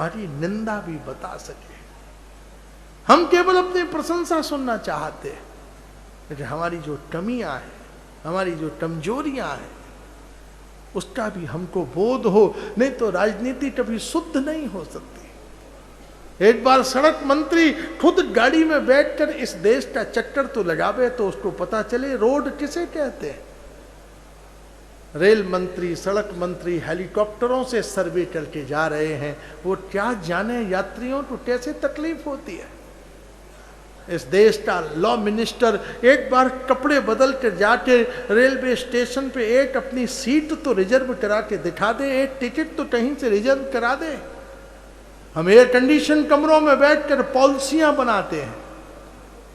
हमारी निंदा भी बता सके। हम केवल अपनी प्रशंसा सुनना चाहते हैं, लेकिन हमारी जो कमियां हैं, हमारी जो कमजोरियां हैं, उसका भी हमको बोध हो, नहीं तो राजनीति कभी शुद्ध नहीं हो सकती। एक बार सड़क मंत्री खुद गाड़ी में बैठकर इस देश का चक्कर तो लगावे तो उसको पता चले रोड किसे कहते हैं। रेल मंत्री, सड़क मंत्री हेलीकॉप्टरों से सर्वे करके जा रहे हैं, वो क्या जाने यात्रियों को कैसे तकलीफ होती है। इस देश का लॉ मिनिस्टर एक बार कपड़े बदल कर जाके रेलवे स्टेशन पे एक अपनी सीट तो रिजर्व करा के दिखा दे, एक टिकट तो कहीं से रिजर्व करा दे। हम एयर कंडीशन कमरों में बैठकर पॉलिसियां बनाते हैं,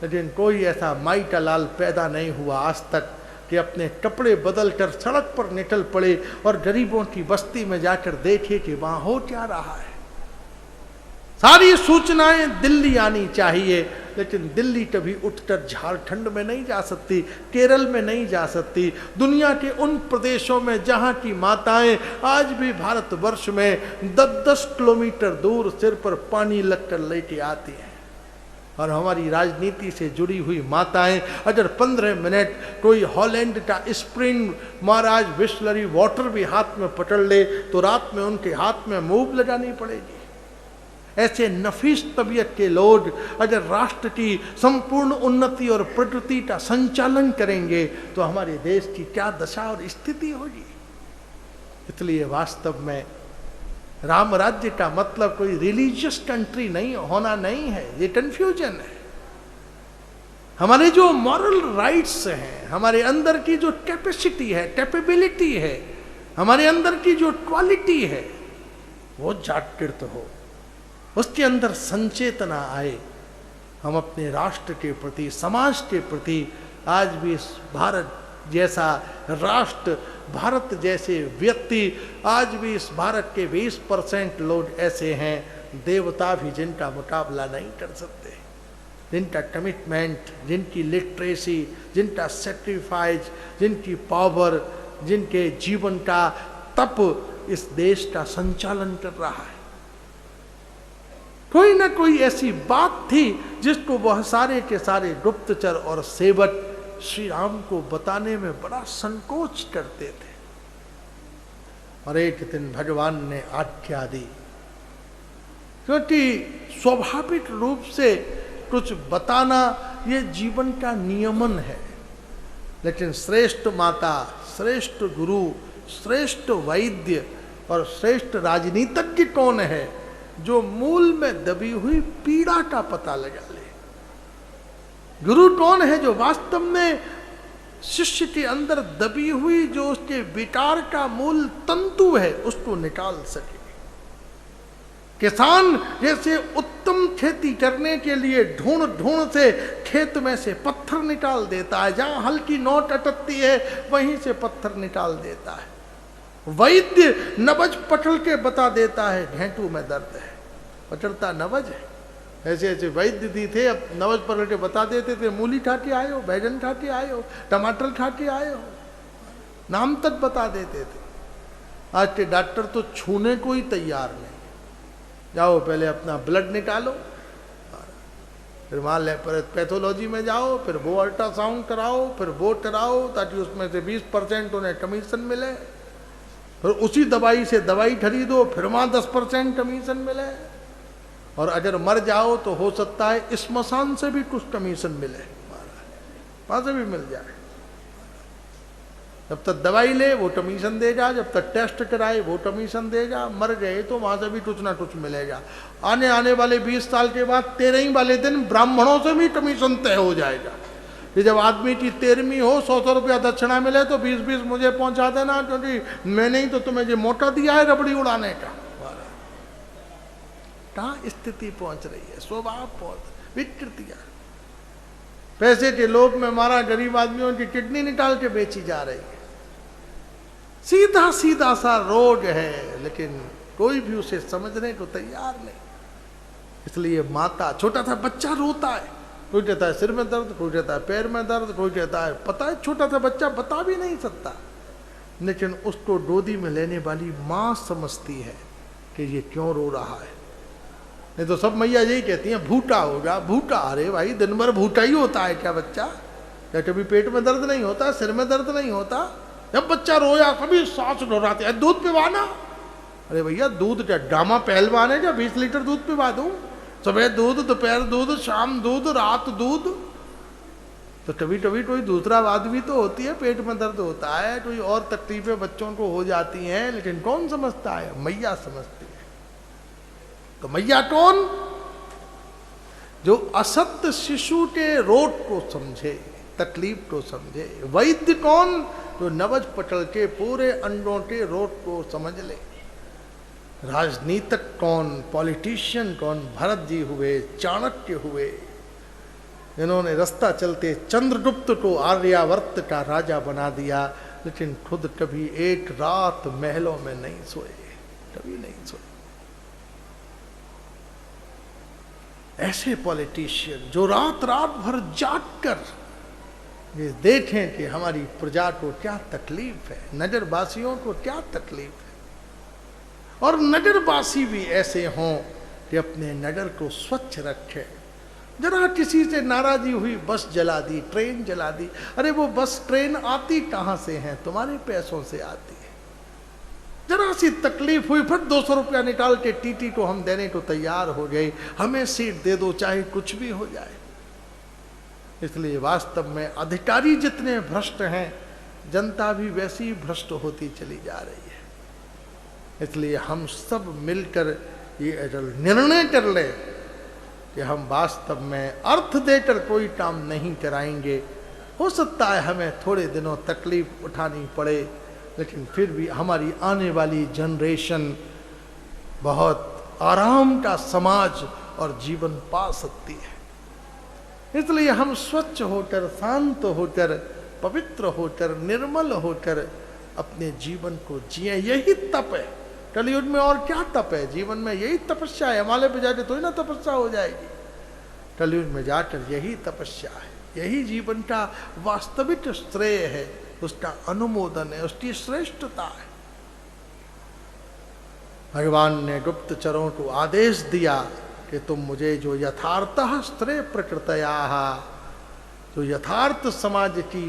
लेकिन कोई ऐसा माई का लाल पैदा नहीं हुआ आज तक कि अपने कपड़े बदल कर सड़क पर निकल पड़े और गरीबों की बस्ती में जाकर देखे कि वहां हो क्या रहा है। सारी सूचनाएं दिल्ली आनी चाहिए, लेकिन दिल्ली कभी उठकर झारखंड में नहीं जा सकती, केरल में नहीं जा सकती, दुनिया के उन प्रदेशों में जहां की माताएं आज भी भारतवर्ष में 10-10 किलोमीटर दूर सिर पर पानी लगकर लेके आती हैं। और हमारी राजनीति से जुड़ी हुई माताएं अगर 15 मिनट कोई हॉलैंड का स्प्रिंग महाराज बिसलरी वाटर भी हाथ में पकड़ ले तो रात में उनके हाथ में मूव लगानी पड़ेगी। ऐसे नफीस तबीयत के लोग अगर राष्ट्र की संपूर्ण उन्नति और प्रगति का संचालन करेंगे तो हमारे देश की क्या दशा और स्थिति होगी। इसलिए वास्तव में राम राज्य का मतलब कोई रिलीजियस कंट्री नहीं होना नहीं है, ये कंफ्यूजन है। हमारे जो मॉरल राइट्स हैं, हमारे अंदर की जो कैपेसिटी है, कैपेबिलिटी है, हमारे अंदर की जो क्वालिटी है, वो जागृत हो, उसके अंदर संचेतना आए। हम अपने राष्ट्र के प्रति, समाज के प्रति आज भी इस भारत जैसा राष्ट्र, भारत जैसे व्यक्ति, आज भी इस भारत के 20% लोग ऐसे हैं, देवता भी जिनका मुकाबला नहीं कर सकते, जिनका कमिटमेंट, जिनकी लिटरेसी, जिनका सेक्रीफाइस, जिनकी पावर, जिनके जीवन का तप इस देश का संचालन कर रहा है। कोई ना कोई ऐसी बात थी जिसको वह सारे के सारे गुप्तचर और सेवक श्री राम को बताने में बड़ा संकोच करते थे। और एक दिन भगवान ने आज्ञा दी, क्योंकि स्वाभाविक रूप से कुछ बताना ये जीवन का नियमन है, लेकिन श्रेष्ठ माता, श्रेष्ठ गुरु, श्रेष्ठ वैद्य और श्रेष्ठ राजनीतिज्ञ कौन है जो मूल में दबी हुई पीड़ा का पता लगा ले। गुरु कौन है जो वास्तव में शिष्य के अंदर दबी हुई जो उसके विकार का मूल तंतु है उसको निकाल सके। किसान जैसे उत्तम खेती करने के लिए ढूंढ ढूंढ से खेत में से पत्थर निकाल देता है, जहां हल्की नोट अटकती है वहीं से पत्थर निकाल देता है। वैद्य नबज पकड़ के बता देता है घेंटू में दर्द है, पकड़ता नबज है। ऐसे ऐसे वैद्य दी थे, अब नबज पकड़ के बता देते थे, मूली खा के आए हो, बैगन खा के आए हो, टमाटर खा के आए हो, नाम तक बता देते थे। आज के डॉक्टर तो छूने को ही तैयार नहीं। जाओ पहले अपना ब्लड निकालो, फिर वहाँ पैथोलॉजी में जाओ, फिर वो अल्ट्रासाउंड कराओ, फिर वो कराओ ताकि उसमें से 20% उन्हें कमीशन मिले, फिर उसी दवाई से दवाई खरीदो, फिर वहाँ 10% कमीशन मिले, और अगर मर जाओ तो हो सकता है स्मशान से भी कुछ कमीशन मिले, वहाँ से भी मिल जाए। जब तक दवाई ले वो कमीशन देगा, जब तक टेस्ट कराए वो कमीशन देगा, मर गए तो वहाँ से भी कुछ ना कुछ मिलेगा। आने वाले 20 साल के बाद 13वीं वाले दिन ब्राह्मणों से भी कमीशन तय हो जाएगा कि जब आदमी की 13वीं हो 100 रुपया दक्षिणा मिले तो 20-20 मुझे पहुंचा देना, क्योंकि मैंने ही तो तुम्हें जो मौका दिया है रबड़ी उड़ाने का। कहाँ स्थिति पहुंच रही है, स्वभाव पहुंच विकृतियां। पैसे के लोभ में मारा गरीब आदमियों की किडनी निकाल के बेची जा रही है। सीधा सीधा सा रोग है, लेकिन कोई भी उसे समझने को तैयार नहीं। इसलिए माता, छोटा सा बच्चा रोता है, कोई कहता है सिर में दर्द, कोई कहता है पैर में दर्द, कोई कहता है पता है, छोटा सा बच्चा बता भी नहीं सकता, लेकिन उसको गोदी में लेने वाली माँ समझती है कि ये क्यों रो रहा है। नहीं तो सब मैया यही कहती हैं भूटा हो जा भूटा। अरे भाई दिन भर भूटा ही होता है क्या बच्चा? क्या कभी पेट में दर्द नहीं होता, सिर में दर्द नहीं होता? जब बच्चा रोया कभी सांस डोराते हैं दूध पिवाना। अरे भैया दूध क्या ड्रामा पहलवान है क्या 20 लीटर दूध पिवा दूं? सुबह दूध, दोपहर दूध, शाम दूध, रात दूध। तो कभी कभी कोई दूसरा बात भी तो होती है, पेट में दर्द होता है, कोई और तकलीफें बच्चों को हो जाती हैं, लेकिन कौन समझता है? मैया समझती है। तो मैया कौन? जो असत्य शिशु के रोग को समझे, तकलीफ को समझे। वैद्य कौन? जो नवज पटल के पूरे अंडों के रोग को समझ ले। राजनीतिक कौन? पॉलिटिशियन कौन? भरत जी हुए, चाणक्य हुए, इन्होंने रास्ता चलते चंद्रगुप्त को आर्यावर्त का राजा बना दिया, लेकिन खुद कभी एक रात महलों में नहीं सोए, कभी नहीं सोए। ऐसे पॉलिटिशियन जो रात रात भर जाग कर ये देखें कि हमारी प्रजा को क्या तकलीफ है, नगरवासियों को क्या तकलीफ है, और नगरवासी भी ऐसे हों कि अपने नगर को स्वच्छ रखें। जरा किसी से नाराजी हुई, बस जला दी, ट्रेन जला दी। अरे वो बस ट्रेन आती कहाँ से है? तुम्हारे पैसों से आती है। जरा सी तकलीफ हुई, फिर 200 रुपया निकाल के टीटी को हम देने को तैयार हो गए, हमें सीट दे दो चाहे कुछ भी हो जाए। इसलिए वास्तव में अधिकारी जितने भ्रष्ट हैं, जनता भी वैसी भ्रष्ट होती चली जा रही है। इसलिए हम सब मिलकर ये निर्णय कर ले कि हम वास्तव में अर्थ देकर कोई काम नहीं कराएंगे। हो सकता है हमें थोड़े दिनों तकलीफ उठानी पड़े, लेकिन फिर भी हमारी आने वाली जनरेशन बहुत आराम का समाज और जीवन पा सकती है। इसलिए हम स्वच्छ होकर, शांत होकर, पवित्र होकर, निर्मल होकर अपने जीवन को जिए। यही तप है कलयुग में। और क्या तप है जीवन में? यही तपस्या है। हिमालय पे जाके थोड़ी ना तपस्या हो जाएगी। कलयुग में जाकर यही तपस्या है, यही जीवन का वास्तविक श्रेय है, उसका अनुमोदन है, उसकी श्रेष्ठता है। भगवान ने गुप्तचरों को आदेश दिया कि तुम मुझे जो यथार्थः श्रेय प्रकृतया, जो यथार्थ समाज की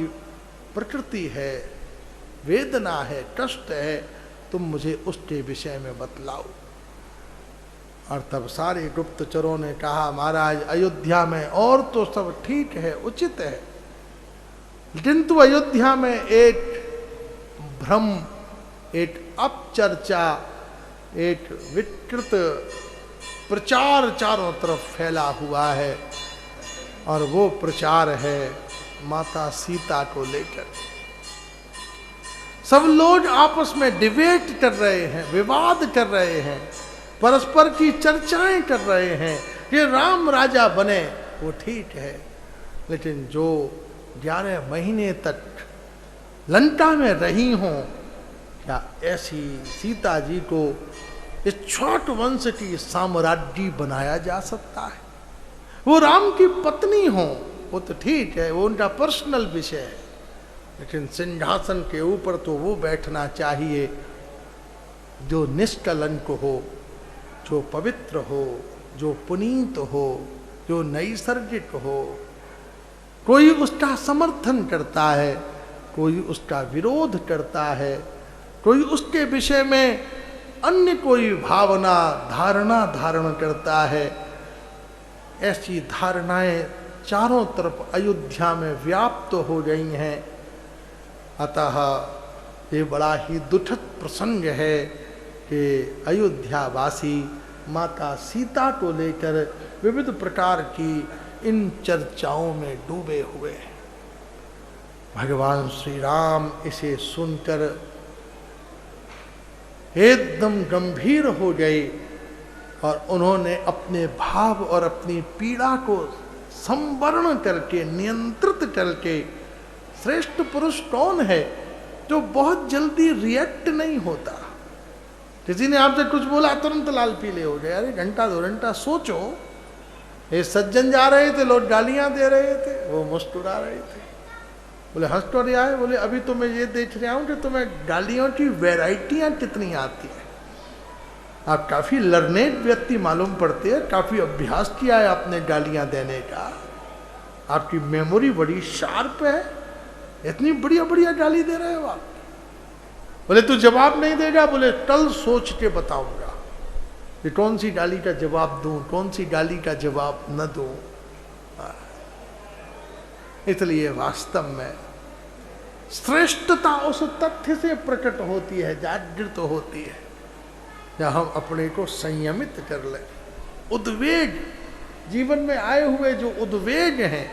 प्रकृति है, वेदना है, कष्ट है, तुम मुझे उसके विषय में बतलाओ। और तब सारे गुप्तचरों ने कहा महाराज अयोध्या में और तो सब ठीक है, उचित है, किंतु अयोध्या में एक भ्रम, एक अपचर्चा, एक विकृत प्रचार चारों तरफ फैला हुआ है, और वो प्रचार है माता सीता को लेकर। सब लोग आपस में डिबेट कर रहे हैं, विवाद कर रहे हैं, परस्पर की चर्चाएं कर रहे हैं कि राम राजा बने वो ठीक है, लेकिन जो 11 महीने तक लंका में रही हों, क्या ऐसी सीता जी को इस छोट वंश की साम्राज्ञी बनाया जा सकता है? वो राम की पत्नी हो वो तो ठीक है, वो उनका पर्सनल विषय है, लेकिन सिंहासन के ऊपर तो वो बैठना चाहिए जो निष्कलंक हो, जो पवित्र हो, जो पुनीत हो, जो नैसर्गिक हो। कोई उसका समर्थन करता है, कोई उसका विरोध करता है, कोई उसके विषय में अन्य कोई भावना, धारणा धारण करता है। ऐसी धारणाएं चारों तरफ अयोध्या में व्याप्त हो गई हैं। अतः ये बड़ा ही दुखद प्रसंग है कि अयोध्यावासी माता सीता को लेकर विविध प्रकार की इन चर्चाओं में डूबे हुए हैं। भगवान श्री राम इसे सुनकर एकदम गंभीर हो गए और उन्होंने अपने भाव और अपनी पीड़ा को संवरण करके, नियंत्रित करके, श्रेष्ठ पुरुष कौन है जो बहुत जल्दी रिएक्ट नहीं होता। किसी ने आपसे कुछ बोला तुरंत लाल पीले हो गए। अरे घंटा 2 घंटा सोचो। ये सज्जन जा रहे थे, लोग गालियां दे रहे थे, वो मुस्कुरा रहे थे। बोले हंस तो रहा है? बोले अभी तो मैं ये देख रहा हूँ कि तुम्हें गालियों की वैरायटियाँ कितनी आती है। आप काफी लर्नेड व्यक्ति मालूम पड़ते हैं, काफी अभ्यास किया है आपने गालियां देने का, आपकी मेमोरी बड़ी शार्प है, इतनी बढ़िया बढ़िया गाली दे रहे हो आप। बोले तू जवाब नहीं देगा, बोले कल सोच के बताऊंगा कि कौन सी गाली का जवाब दूं, कौन सी गाली का जवाब न दूं। इसलिए वास्तव में श्रेष्ठता उस तथ्य से प्रकट होती है, जागृत होती है, जब हम अपने को संयमित कर ले। उद्वेग, जीवन में आए हुए जो उद्वेग हैं,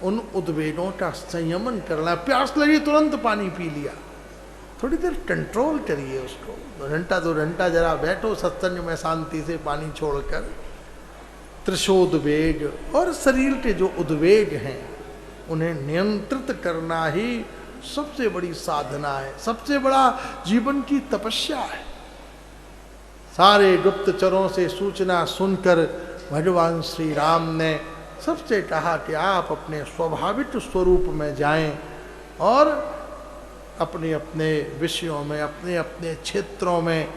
उन उद्वेगों का संयमन करना। प्यास लगी तुरंत पानी पी लिया, थोड़ी देर कंट्रोल करिए उसको, 2 घंटा जरा बैठो सत्संग में शांति से पानी छोड़कर। त्रिशोद्वेग और शरीर के जो उद्वेग हैं उन्हें नियंत्रित करना ही सबसे बड़ी साधना है, सबसे बड़ा जीवन की तपस्या है। सारे गुप्तचरों से सूचना सुनकर भगवान श्री राम ने सबसे कहा कि आप अपने स्वाभाविक स्वरूप में जाएं और अपने अपने विषयों में, अपने अपने क्षेत्रों में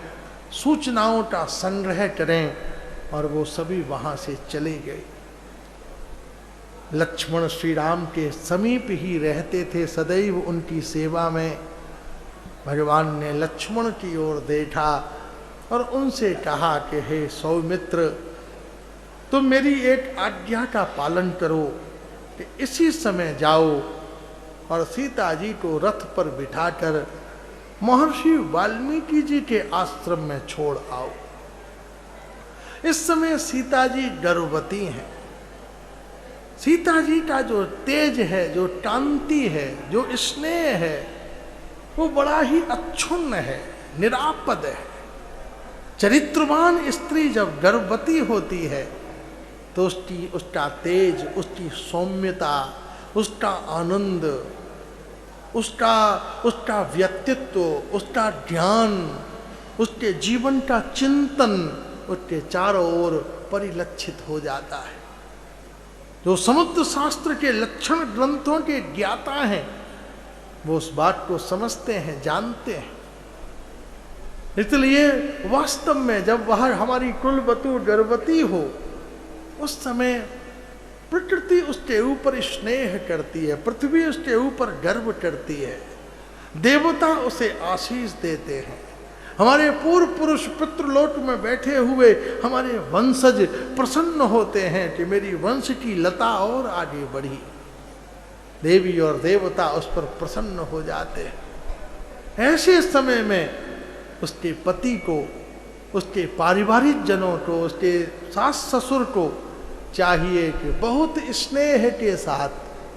सूचनाओं का संग्रह करें। और वो सभी वहाँ से चले गए। लक्ष्मण श्री राम के समीप ही रहते थे, सदैव उनकी सेवा में। भगवान ने लक्ष्मण की ओर देखा और उनसे कहा कि हे सौमित्र, तुम मेरी एक आज्ञा का पालन करो कि इसी समय जाओ और सीता जी को रथ पर बिठाकर महर्षि वाल्मीकि जी के आश्रम में छोड़ आओ। इस समय सीता जी गर्भवती हैं। सीता जी का जो तेज है, जो कांति है, जो स्नेह है, वो बड़ा ही अच्छुन्न है, निरापद है। चरित्रवान स्त्री जब गर्भवती होती है तो उसका तेज, उसकी सौम्यता, उसका आनंद, उसका व्यक्तित्व, उसका ज्ञान, उसके जीवन का चिंतन उसके चारों ओर परिलक्षित हो जाता है। जो समुद्र शास्त्र के लक्षण ग्रंथों के ज्ञाता हैं वो उस बात को समझते हैं, जानते हैं। इसलिए वास्तव में जब वह हमारी कुलवधू गर्भवती हो, उस समय प्रकृति उसके ऊपर स्नेह करती है, पृथ्वी उसके ऊपर गर्व करती है, देवता उसे आशीष देते हैं। हमारे पूर्व पुरुष पितृलोक में बैठे हुए हमारे वंशज प्रसन्न होते हैं कि मेरी वंश की लता और आगे बढ़ी। देवी और देवता उस पर प्रसन्न हो जाते हैं। ऐसे समय में उसके पति को, उसके पारिवारिक जनों को, उसके सास ससुर को चाहिए कि बहुत स्नेह के साथ,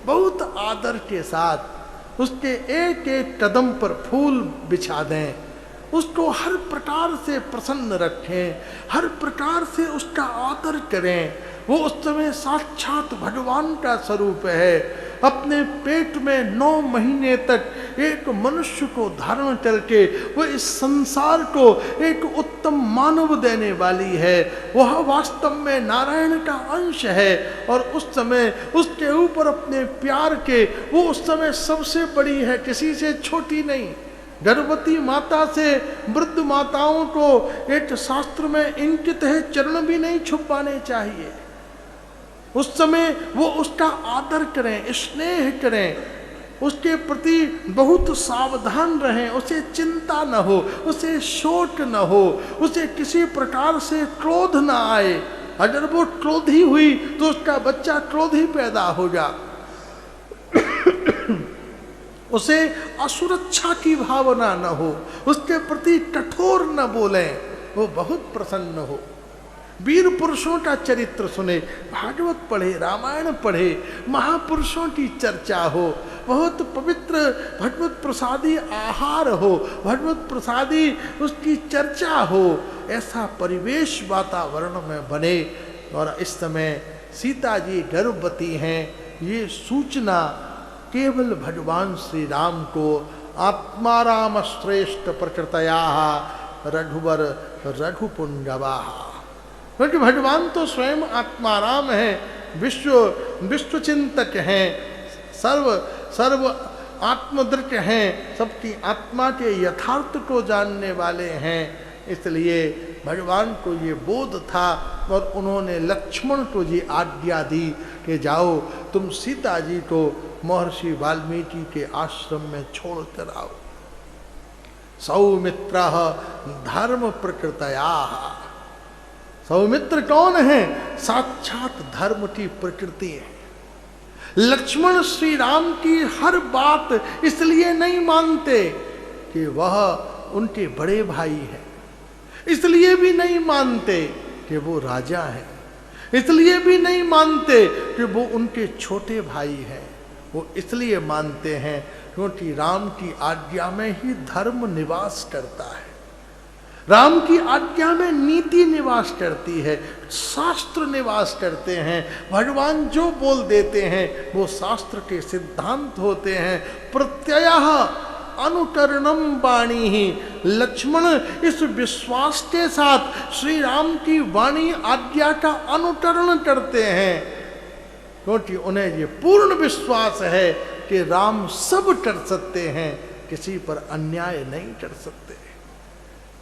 बहुत आदर के साथ उसके एक एक कदम पर फूल बिछा दें, उसको हर प्रकार से प्रसन्न रखें, हर प्रकार से उसका आदर करें। वो उस समय साक्षात भगवान का स्वरूप है। अपने पेट में 9 महीने तक एक मनुष्य को धारण करके वो इस संसार को एक उत्तम मानव देने वाली है। वह वास्तव में नारायण का अंश है और उस समय उसके ऊपर अपने प्यार के वो उस समय सबसे बड़ी है, किसी से छोटी नहीं। गर्भवती माता से वृद्ध माताओं को एक शास्त्र में इंकित है, चरण भी नहीं छुपाने चाहिए। उस समय वो उसका आदर करें, स्नेह करें, उसके प्रति बहुत सावधान रहें, उसे चिंता न हो, उसे शोक न हो, उसे किसी प्रकार से क्रोध न आए। अगर वो क्रोधी हुई तो उसका बच्चा क्रोधी पैदा होगा। उसे असुरक्षा की भावना न हो, उसके प्रति कठोर न बोलें, वो बहुत प्रसन्न हो। वीर पुरुषों का चरित्र सुने, भागवत पढ़े, रामायण पढ़े, महापुरुषों की चर्चा हो, बहुत पवित्र भगवत प्रसादी आहार हो, भगवत प्रसादी उसकी चर्चा हो, ऐसा परिवेश वातावरण में बने। और इस समय सीता जी गर्भवती हैं, ये सूचना केवल भगवान श्री राम को आत्माराम श्रेष्ठ प्रकृतया रघुवर रघुपुंजवा, क्योंकि भगवान तो स्वयं आत्माराम है, विश्व चिंतक हैं, सर्व आत्मदृक हैं, सबकी आत्मा के यथार्थ को जानने वाले हैं। इसलिए भगवान को ये बोध था और उन्होंने लक्ष्मण को ये आज्ञा दी कि जाओ तुम सीता जी को महर्षि वाल्मीकि के आश्रम में छोड़ कर आओ। सौमित्र धर्म प्रकृतया। सौमित्र कौन है? साक्षात धर्म की प्रकृति है। लक्ष्मण श्री राम की हर बात इसलिए नहीं मानते कि वह उनके बड़े भाई हैं, इसलिए भी नहीं मानते कि वो राजा हैं, इसलिए भी नहीं मानते कि वो उनके छोटे भाई हैं। वो इसलिए मानते हैं क्योंकि राम की आज्ञा में ही धर्म निवास करता है, राम की आज्ञा में नीति निवास करती है, शास्त्र निवास करते हैं। भगवान जो बोल देते हैं वो शास्त्र के सिद्धांत होते हैं। प्रत्ययः अनुकरणम वाणी ही। लक्ष्मण इस विश्वास के साथ श्री राम की वाणी आज्ञा का अनुकरण करते हैं क्योंकि उन्हें ये पूर्ण विश्वास है कि राम सब कर सकते हैं, किसी पर अन्याय नहीं कर सकते।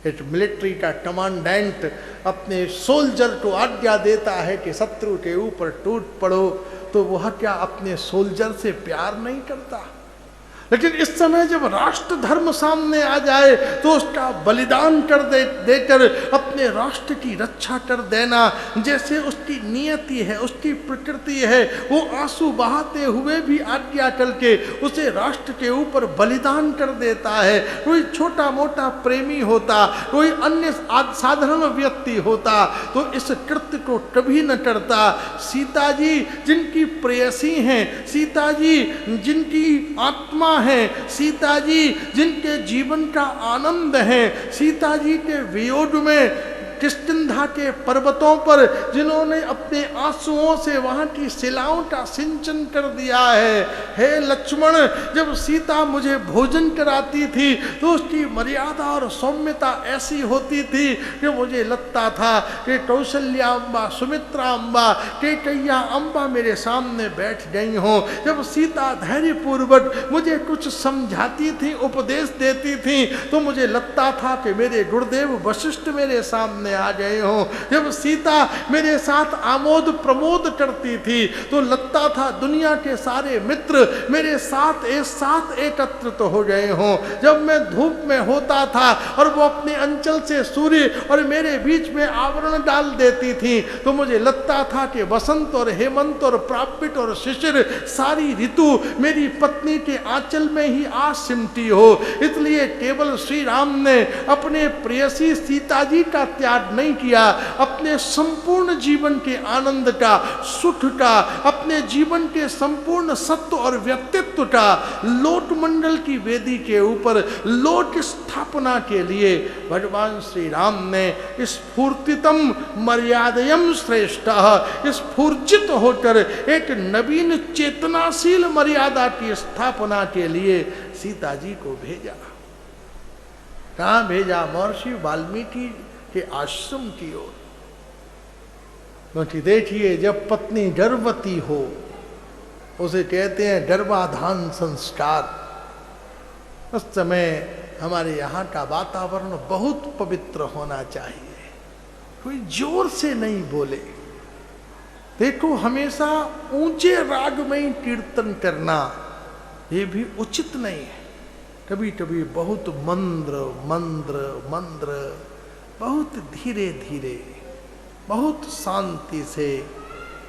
एक मिलिट्री का कमांडेंट अपने सोल्जर को आज्ञा देता है कि शत्रु के ऊपर टूट पड़ो, तो वह क्या अपने सोल्जर से प्यार नहीं करता? लेकिन इस समय जब राष्ट्र धर्म सामने आ जाए तो उसका बलिदान कर देकर अपने राष्ट्र की रक्षा कर देना, जैसे उसकी नियति है, उसकी प्रकृति है, वो आंसू बहाते हुए भी आज्ञा करके उसे राष्ट्र के ऊपर बलिदान कर देता है। कोई छोटा मोटा प्रेमी होता, कोई अन्य साधारण व्यक्ति होता तो इस कृत्य को कभी न करता। सीता जी जिनकी प्रेयसी हैं, सीता जी जिनकी आत्मा है, सीता जी जिनके जीवन का आनंद है, सीता जी के वियोग में किष्किंधा के पर्वतों पर जिन्होंने अपने आंसुओं से वहां की शिलाओं का सिंचन कर दिया है। हे लक्ष्मण, जब सीता मुझे भोजन कराती थी तो उसकी मर्यादा और सौम्यता ऐसी होती थी कि मुझे लगता था कि कौशल्या अम्बा, सुमित्रा अम्बा, कैकैया अम्बा मेरे सामने बैठ गई हों। जब सीता धैर्यपूर्वक मुझे कुछ समझाती थी, उपदेश देती थी, तो मुझे लगता था कि मेरे गुरुदेव वशिष्ठ मेरे सामने आ गए हो। जब सीता मेरे साथ आमोद प्रमोद करती थी तो लगता था दुनिया के सारे मित्र मेरे साथ एकत्रित हो गए हों। जब मैं धूप में होता था और वो अपने अंचल से सूर्य और मेरे बीच में आवरण डाल देती थी तो मुझे लगता था कि वसंत और हेमंत और प्रापित और शिशिर सारी ऋतु मेरी पत्नी के आंचल में ही आ सिमटी हो। इसलिए केवल श्री राम ने अपने प्रेयसी सीता जी का त्याग नहीं किया, अपने संपूर्ण जीवन के आनंद का, सुख का, अपने जीवन के संपूर्ण सत्व और व्यक्तित्व का लोक मंडल की वेदी के ऊपर लोक स्थापना के लिए भगवान श्री राम ने स्फूर्तितम मर्यादयम श्रेष्ठ, स्फूर्जित होकर एक नवीन चेतनाशील मर्यादा की स्थापना के लिए सीता जी को भेजा। कहाँ भेजा? महर्षि वाल्मीकि के आश्रम की ओर। क्योंकि देखिए, जब पत्नी गर्भवती हो उसे कहते हैं गर्भाधान संस्कार। उस समय हमारे यहाँ का वातावरण बहुत पवित्र होना चाहिए, कोई जोर से नहीं बोले। देखो, हमेशा ऊंचे राग में ही कीर्तन करना ये भी उचित नहीं है। कभी कभी बहुत मंद्र मंद्र मंद्र, बहुत धीरे धीरे, बहुत शांति से,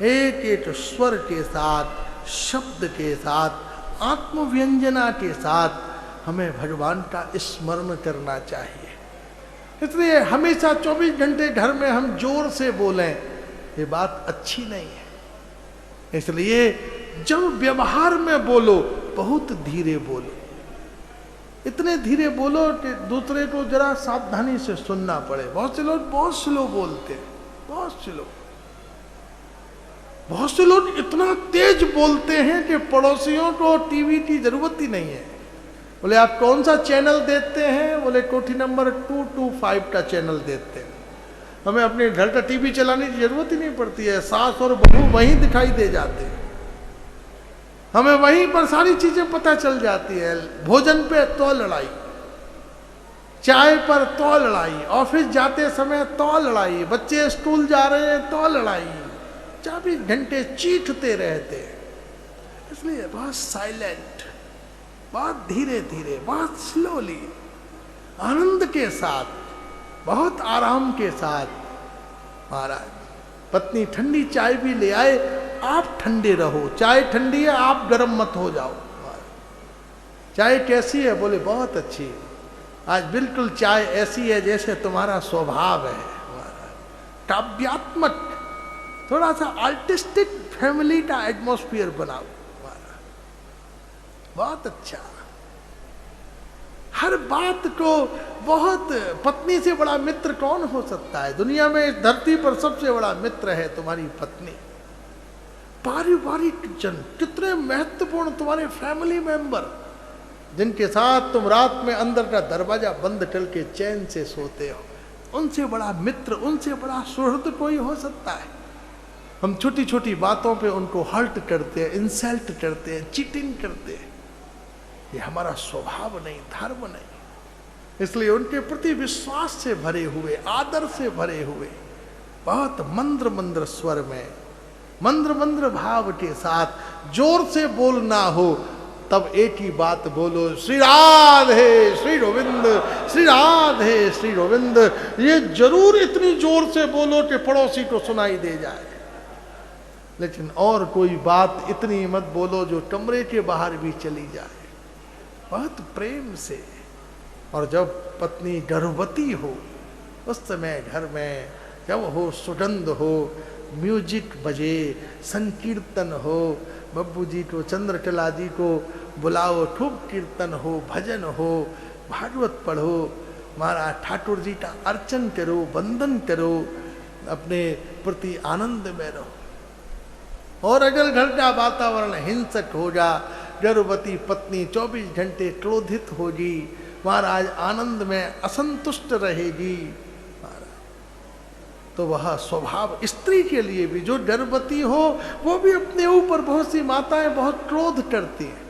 एक एक स्वर के साथ, शब्द के साथ, आत्मव्यंजना के साथ हमें भगवान का स्मरण करना चाहिए। इसलिए हमेशा 24 घंटे घर में हम जोर से बोलें, ये बात अच्छी नहीं है। इसलिए जब व्यवहार में बोलो बहुत धीरे बोलो, इतने धीरे बोलो कि दूसरे को जरा सावधानी से सुनना पड़े। बहुत से लोग बहुत स्लो बोलते हैं, बहुत से लोग इतना तेज बोलते हैं कि पड़ोसियों को टीवी की जरूरत ही नहीं है। बोले आप कौन सा चैनल देखते हैं? बोले कोठी नंबर 225 का चैनल देखते हैं। हमें अपने घर का टीवी चलाने की जरूरत ही नहीं पड़ती है, सास और बहू वहीं दिखाई दे जाते हैं, हमें वहीं पर सारी चीजें पता चल जाती है। भोजन पे तो लड़ाई, चाय पर तो लड़ाई, ऑफिस जाते समय तो लड़ाई, बच्चे स्कूल जा रहे हैं तो लड़ाई, 24 घंटे चीखते रहते हैं। इसलिए बहुत साइलेंट, बहुत धीरे धीरे, बहुत स्लोली, आनंद के साथ, बहुत आराम के साथ। महाराज पत्नी ठंडी चाय भी ले आए, आप ठंडे रहो, चाय ठंडी है आप गर्म मत हो जाओ। चाय कैसी है? बोले बहुत अच्छी है, आज बिल्कुल चाय ऐसी है जैसे तुम्हारा स्वभाव है। काव्यात्मक, थोड़ा सा आर्टिस्टिक फैमिली का एटमॉस्फेयर बनाओ। बहुत अच्छा, हर बात को बहुत, पत्नी से बड़ा मित्र कौन हो सकता है दुनिया में? इस धरती पर सबसे बड़ा मित्र है तुम्हारी पत्नी। पारिवारिक जन कितने महत्वपूर्ण, तुम्हारे फैमिली मेंबर जिनके साथ तुम रात में अंदर का दरवाजा बंद करके चैन से सोते हो, उनसे बड़ा मित्र, उनसे बड़ा सुहृद कोई हो सकता है? हम छोटी छोटी बातों पे उनको हर्ट करते हैं, इंसल्ट करते हैं, चीटिंग करते हैं। ये हमारा स्वभाव नहीं, धर्म नहीं। इसलिए उनके प्रति विश्वास से भरे हुए, आदर से भरे हुए, बहुत मंद्र मंद्र स्वर में, मंद्र मंद्र भाव के साथ जोर से बोलना हो तब एक ही बात बोलो, श्री राधे श्री गोविंद, श्री राधे श्री गोविंद। ये जरूर इतनी जोर से बोलो कि पड़ोसी को सुनाई दे जाए, लेकिन और कोई बात इतनी मत बोलो जो कमरे के बाहर भी चली जाए। बहुत प्रेम से। और जब पत्नी गर्भवती हो उस समय घर में जब हो, सुगंध हो, म्यूजिक बजे, संकीर्तन हो, बब्बू जी को, चंद्रकला जी को बुलाओ, खूब कीर्तन हो, भजन हो, भागवत पढ़ो, महाराज ठाकुर जी का अर्चन करो, वंदन करो, अपने प्रति आनंद में रहो। और अगर घर का वातावरण हिंसक हो जा, गर्भवती पत्नी 24 घंटे क्रोधित होगी, महाराज आनंद में असंतुष्ट रहेगी, तो वह स्वभाव स्त्री के लिए भी, जो गर्भवती हो वो भी अपने ऊपर, बहुत सी माताएं बहुत क्रोध करती हैं।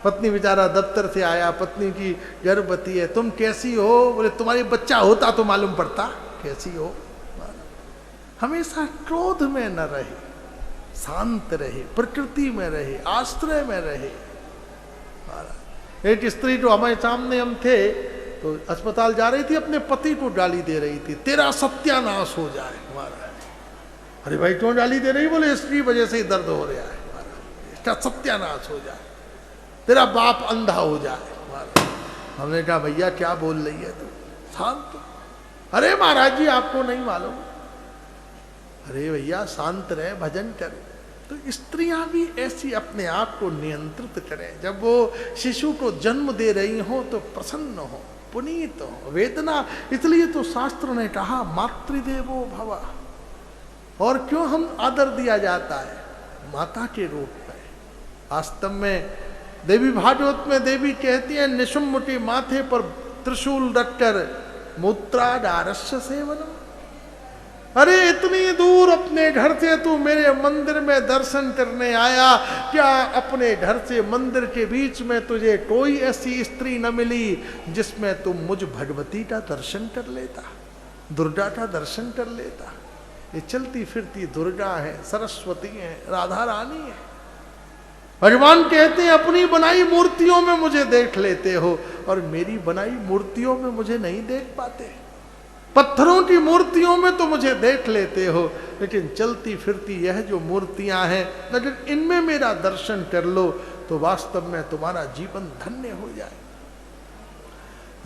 पत्नी बेचारा दफ्तर से आया, पत्नी की गर्भवती है, तुम कैसी हो? बोले तुम्हारी बच्चा होता तो मालूम पड़ता कैसी हो। हमेशा क्रोध में न रहे, शांत रहे, प्रकृति में रहे, आश्रय में रहे। एक स्त्री जो हमारे सामने हम थे तो अस्पताल जा रही थी, अपने पति को गाली दे रही थी, तेरा सत्यानाश हो जाए। महाराज अरे भाई क्यों गाली दे रही? बोले इसकी वजह से ही दर्द हो रहा है, महाराज इसका सत्यानाश हो जाए, तेरा बाप अंधा हो जाए। महाराज हमने कहा भैया क्या बोल रही है तू, शांत। अरे महाराज जी आपको नहीं मालूम। अरे भैया शांत रहे, भजन कर। तो स्त्रियां भी ऐसी अपने आप को नियंत्रित करें। जब वो शिशु को जन्म दे रही हो तो प्रसन्न हो, पुनीत हो, वेदना। इसलिए तो शास्त्र ने कहा मातृदेवो भव। और क्यों हम आदर दिया जाता है? माता के रूप में। वास्तव में देवी भागवत में देवी कहती है, निशुम्भ माथे पर त्रिशूल रखकर मूत्रादारस्य सेवनम। अरे इतनी दूर अपने घर से तू मेरे मंदिर में दर्शन करने आया, क्या अपने घर से मंदिर के बीच में तुझे कोई ऐसी स्त्री न मिली जिसमें तुम मुझ भगवती का दर्शन कर लेता, दुर्गा का दर्शन कर लेता? ये चलती फिरती दुर्गा है, सरस्वती है, राधा रानी है। भगवान कहते हैं अपनी बनाई मूर्तियों में मुझे देख लेते हो और मेरी बनाई मूर्तियों में मुझे नहीं देख पाते। पत्थरों की मूर्तियों में तो मुझे देख लेते हो, लेकिन चलती फिरती यह जो मूर्तियां हैं, अगर इनमें मेरा दर्शन कर लो तो वास्तव में तुम्हारा जीवन धन्य हो जाए।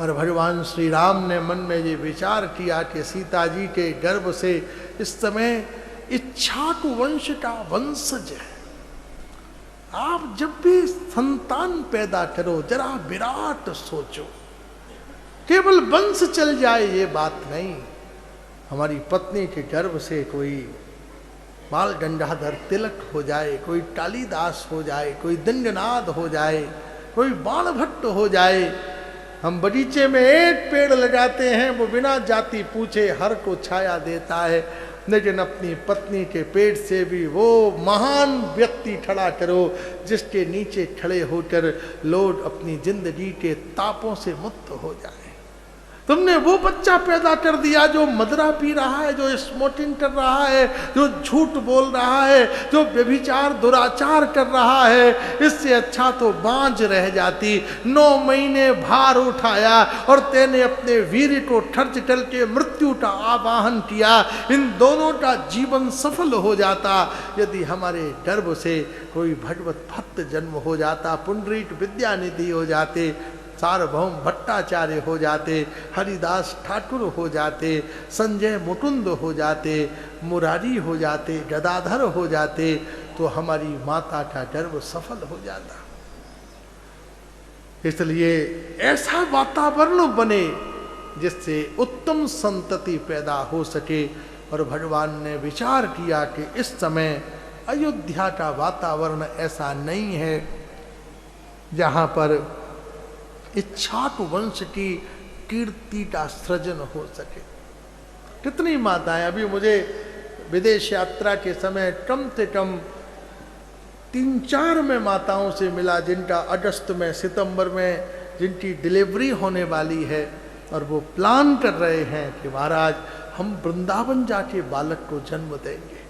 और भगवान श्री राम ने मन में ये विचार किया कि सीता जी के गर्भ से इस समय इच्छाकु वंश का वंशज है। आप जब भी संतान पैदा करो जरा विराट सोचो, केवल वंश चल जाए ये बात नहीं। हमारी पत्नी के गर्भ से कोई बाल गंगाधर तिलक हो जाए, कोई कालिदास हो जाए, कोई दंडनाद हो जाए, कोई बाणभट्ट हो जाए। हम बगीचे में एक पेड़ लगाते हैं, वो बिना जाति पूछे हर को छाया देता है, लेकिन अपनी पत्नी के पेट से भी वो महान व्यक्ति खड़ा करो जिसके नीचे खड़े होकर लोग अपनी जिंदगी के तापों से मुक्त हो जाए। तुमने वो बच्चा पैदा कर दिया जो मदरा पी रहा है, जो स्मोकिंग कर रहा है, जो झूठ बोल रहा है, जो व्यभिचार दुराचार कर रहा है। इससे अच्छा तो बांझ रह जाती। 9 महीने भार उठाया और तेने अपने वीर को खर्च करके मृत्यु का आवाहन किया। इन दोनों का जीवन सफल हो जाता यदि हमारे गर्भ से कोई भगवत भक्त जन्म हो जाता, पुंडरीक विद्यानिधि हो जाते, सार्वभौम भट्टाचार्य हो जाते, हरिदास ठाकुर हो जाते, संजय मुकुंद हो जाते, मुरारी हो जाते, गदाधर हो जाते, तो हमारी माता का गर्भ सफल हो जाता। इसलिए ऐसा वातावरण बने जिससे उत्तम संतति पैदा हो सके। और भगवान ने विचार किया कि इस समय अयोध्या का वातावरण ऐसा नहीं है जहाँ पर इच्छाक वंश की कीर्ति का सृजन हो सके। कितनी माताएं, अभी मुझे विदेश यात्रा के समय कम से कम 3-4 में माताओं से मिला जिनका अगस्त में, सितंबर में जिनकी डिलीवरी होने वाली है और वो प्लान कर रहे हैं कि महाराज हम वृंदावन जाके बालक को जन्म देंगे।